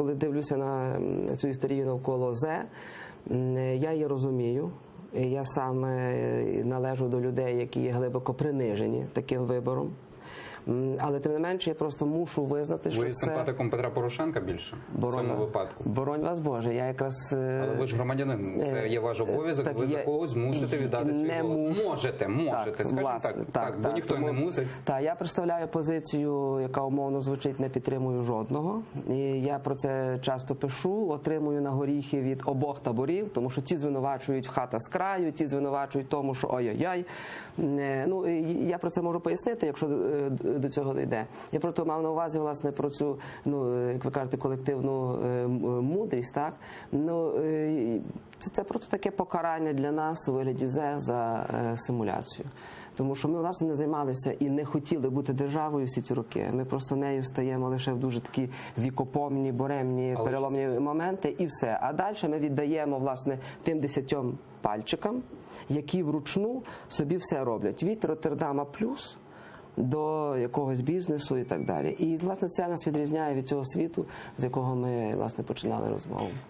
коли дивлюся на цю історію навколо зе, я її розумію. Я сам належу до людей, які є глибоко принижені таким вибором. Але тим не менше я просто мушу визнати, що ви це... симпатиком Петра Порошенка більше в цьому випадку? Боронь вас Боже, я якраз... Але ви ж громадянин, це є ваш обов'язок, ви за когось мусите віддати свій голос. Можете, скажімо так, бо ніхто не мусить. Так, я представляю позицію, яка умовно звучить, не підтримую жодного. І я про це часто пишу, отримую на горіхи від обох таборів, тому що ті звинувачують хата з краю, ті звинувачують тому, що ой-ой-ой. Ну, я про це можу пояснити, якщо до цього дійде. Я просто мав на увазі, власне, про цю, як ви кажете, колективну мудрість, так? Ну, це просто таке покарання для нас у вигляді зе за симуляцію. Тому що ми, власне, не займалися і не хотіли бути державою всі ці роки. Ми просто нею стаємо лише в дуже такі вікопомні, буремні, переломні моменти і все. А далі ми віддаємо, власне, тим 10 пальчикам, які вручну собі все роблять. Від Роттердама плюс до якогось бізнесу і так далі. І, власне, це нас відрізняє від цього світу, з якого ми, власне, починали розмову.